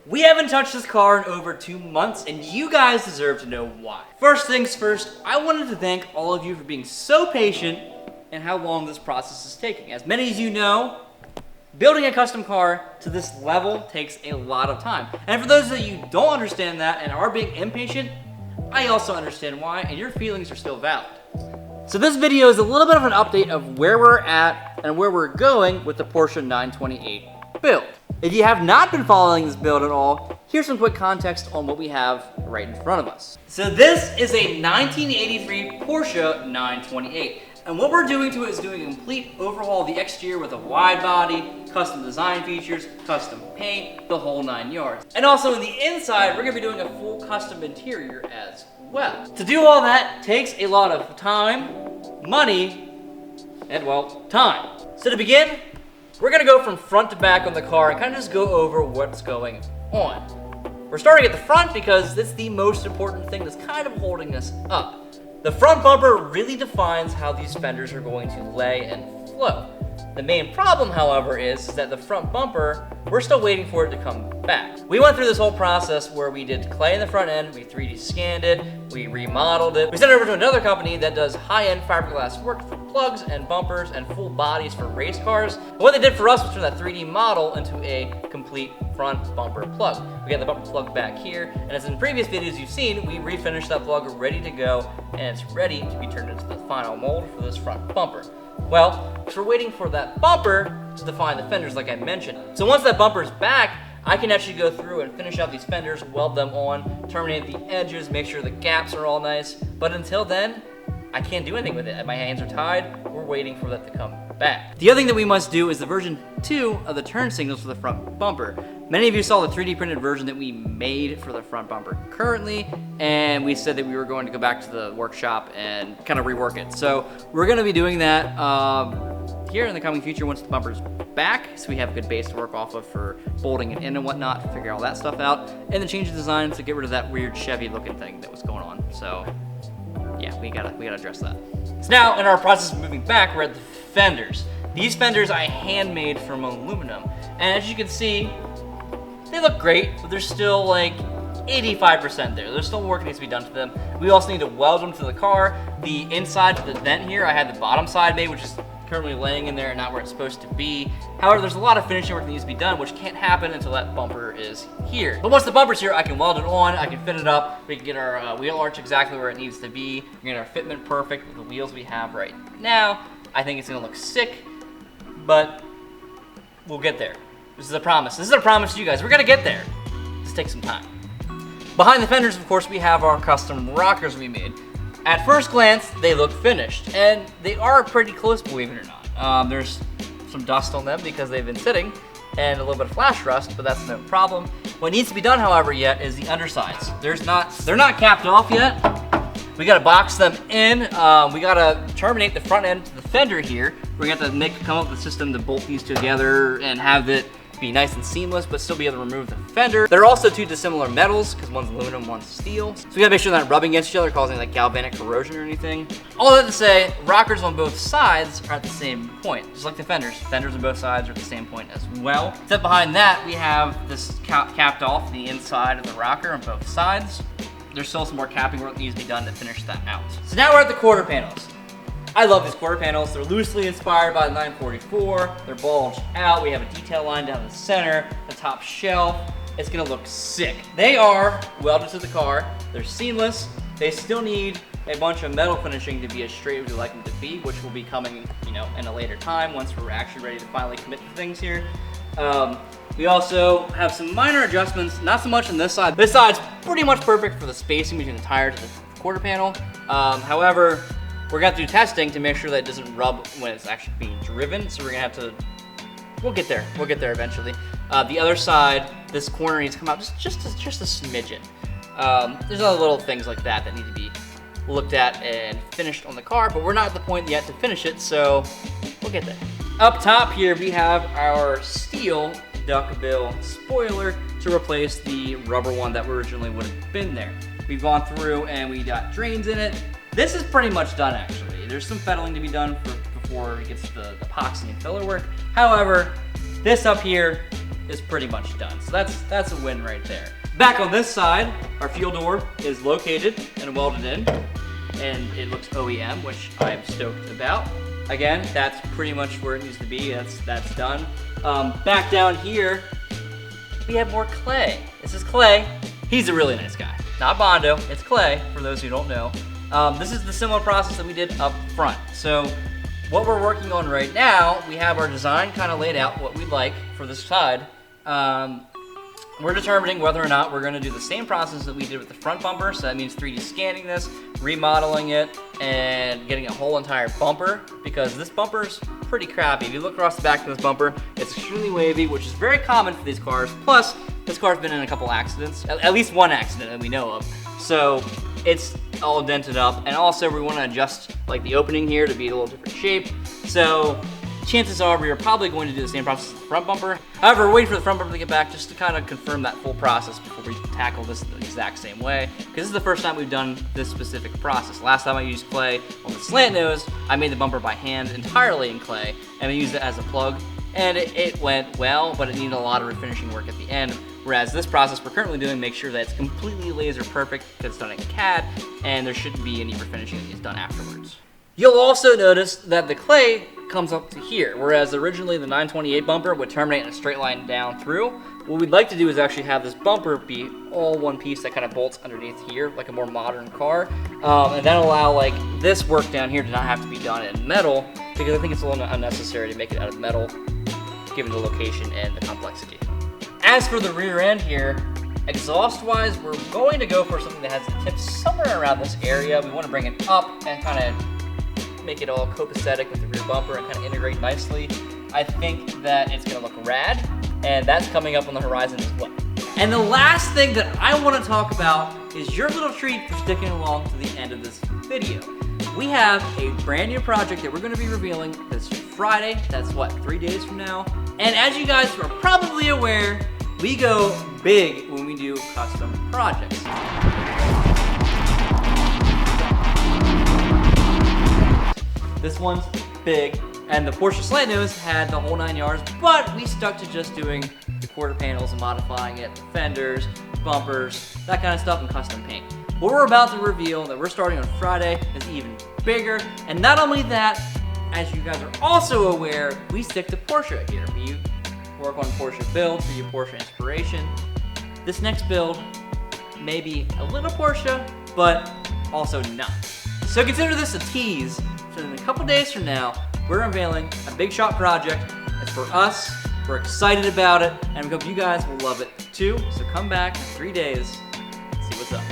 We haven't touched this car in over 2 months, and you guys deserve to know why. First things first, I wanted to thank all of you for being so patient and how long this process is taking. As many as you know, building a custom car to this level takes a lot of time. And for those of you who don't understand that and are being impatient, I also understand why, and your feelings are still valid. So this video is a little bit of an update of where we're at and where we're going with the Porsche 928 build. If you have not been following this build at all, here's some quick context on what we have right in front of us. So this is a 1983 Porsche 928. And what we're doing to it is doing a complete overhaul of the exterior with a wide body, custom design features, custom paint, the whole 9 yards. And also in the inside, we're gonna be doing a full custom interior as well. To do all that takes a lot of time, money, and well, time. So to begin, we're gonna go from front to back on the car and kind of just go over what's going on. We're starting at the front because it's the most important thing that's kind of holding us up. The front bumper really defines how these fenders are going to lay and flow. The main problem, however, is that the front bumper, we're still waiting for it to come back. We went through this whole process where we did clay in the front end, we 3D scanned it, we remodeled it. We sent it over to another company that does high-end fiberglass work for plugs and bumpers and full bodies for race cars. And what they did for us was turn that 3D model into a complete front bumper plug. We got the bumper plug back here, and as in previous videos you've seen, we refinished that plug ready to go, and it's ready to be turned into the final mold for this front bumper. Well, we're waiting for that bumper to define the fenders like I mentioned. So once that bumper is back, I can actually go through and finish out these fenders, weld them on, terminate the edges, make sure the gaps are all nice. But until then, I can't do anything with it. My hands are tied. We're waiting for that to come back. The other thing that we must do is the version 2 of the turn signals for the front bumper. Many of you saw the 3D printed version that we made for the front bumper currently, and we said that we were going to go back to the workshop and kind of rework it. So we're going to be doing that here in the coming future once the bumper's back, so we have a good base to work off of for bolting it in and whatnot, to figure all that stuff out, and then change the design to get rid of that weird Chevy looking thing that was going on. So yeah, we gotta address that. So now in our process of moving back, we're at the fenders. These fenders I handmade from aluminum, and as you can see, they look great, but they're still like 85% there. There's still work that needs to be done to them. We also need to weld them to the car. The inside to the vent here, I had the bottom side made, which is currently laying in there and not where it's supposed to be. However, there's a lot of finishing work that needs to be done, which can't happen until that bumper is here. But once the bumper's here, I can weld it on, I can fit it up, we can get our wheel arch exactly where it needs to be, we can get our fitment perfect with the wheels we have right now. I think it's gonna look sick, but we'll get there. This is a promise. This is a promise to you guys. We're gonna get there. Just take some time. Behind the fenders, of course, we have our custom rockers we made. At first glance, they look finished, and they are pretty close, believe it or not. There's some dust on them because they've been sitting, and a little bit of flash rust, but that's no problem. What needs to be done, however, yet is the undersides. They're not capped off yet. We gotta box them in. We gotta terminate the front end to the fender here. We got to come up with a system to bolt these together and have it be nice and seamless, but still be able to remove the fender. They're also two dissimilar metals, because one's aluminum, one's steel. So we gotta make sure they're not rubbing against each other, causing like galvanic corrosion or anything. All that to say, rockers on both sides are at the same point, just like the fenders. Fenders on both sides are at the same point as well. Except behind that, we have this capped off the inside of the rocker on both sides. There's still some more capping work that needs to be done to finish that out. So now we're at the quarter panels. I love these quarter panels. They're loosely inspired by the 944. They're bulged out. We have a detail line down the center, the top shelf. It's gonna look sick. They are welded to the car. They're seamless. They still need a bunch of metal finishing to be as straight as we like them to be, which will be coming, in a later time once we're actually ready to finally commit to things here. We also have some minor adjustments, not so much on this side. This side's pretty much perfect for the spacing between the tire to the quarter panel. However, we're gonna have to do testing to make sure that it doesn't rub when it's actually being driven. So we're gonna have to, we'll get there eventually. The other side, this corner needs to come out just a smidgen. There's other little things like that that need to be looked at and finished on the car, but we're not at the point yet to finish it, so we'll get there. Up top here, we have our steel duckbill spoiler to replace the rubber one that originally would have been there. We've gone through and we got drains in it. This is pretty much done actually. There's some fettling to be done before it gets the epoxy and filler work. However, this up here is pretty much done. So that's a win right there. Back on this side, our fuel door is located and welded in, and it looks OEM, which I'm stoked about. Again, that's pretty much where it needs to be. That's done. Back down here, we have more Clay. This is Clay. He's a really nice guy. Not Bondo, it's Clay, for those who don't know. This is the similar process that we did up front. So what we're working on right now, we have our design kind of laid out, what we'd like for this side. We're determining whether or not we're going to do the same process that we did with the front bumper. So that means 3D scanning this, remodeling it, and getting a whole entire bumper, because this bumper's pretty crappy. If you look across the back of this bumper, it's extremely wavy, which is very common for these cars. Plus, this car's been in a couple accidents, at least one accident that we know of. So it's all dented up, and also we want to adjust like the opening here to be a little different shape. So chances are we are probably going to do the same process as the front bumper. However, we're waiting for the front bumper to get back just to kind of confirm that full process before we tackle this the exact same way. Because this is the first time we've done this specific process. Last time I used Clay on the slant nose, I made the bumper by hand entirely in Clay, and I used it as a plug. And it went well, but it needed a lot of refinishing work at the end. Whereas this process we're currently doing makes sure that it's completely laser perfect because it's done in CAD, and there shouldn't be any refinishing that gets done afterwards. You'll also notice that the Clay comes up to here, whereas originally the 928 bumper would terminate in a straight line down through. What we'd like to do is actually have this bumper be all one piece that kind of bolts underneath here, like a more modern car. And that'll allow like this work down here to not have to be done in metal, because I think it's a little unnecessary to make it out of metal, given the location and the complexity. As for the rear end here, exhaust-wise, we're going to go for something that has the tip somewhere around this area. We want to bring it up and kind of make it all copacetic with the rear bumper and kind of integrate nicely. I think that it's going to look rad, and that's coming up on the horizon as well. And the last thing that I want to talk about is your little treat for sticking along to the end of this video. We have a brand new project that we're going to be revealing this Friday. That's what, 3 days from now? And as you guys are probably aware, we go big when we do custom projects. This one's big, and the Porsche slant nose had the whole 9 yards, but we stuck to just doing the quarter panels and modifying it, fenders, bumpers, that kind of stuff, and custom paint. What we're about to reveal that we're starting on Friday is even bigger, and not only that, as you guys are also aware, we stick to Porsche here. We work on Porsche builds, we do Porsche inspiration. This next build may be a little Porsche, but also not. So consider this a tease. So in a couple days from now, we're unveiling a big shot project. It's for us, we're excited about it, and we hope you guys will love it too. So come back in 3 days, see what's up.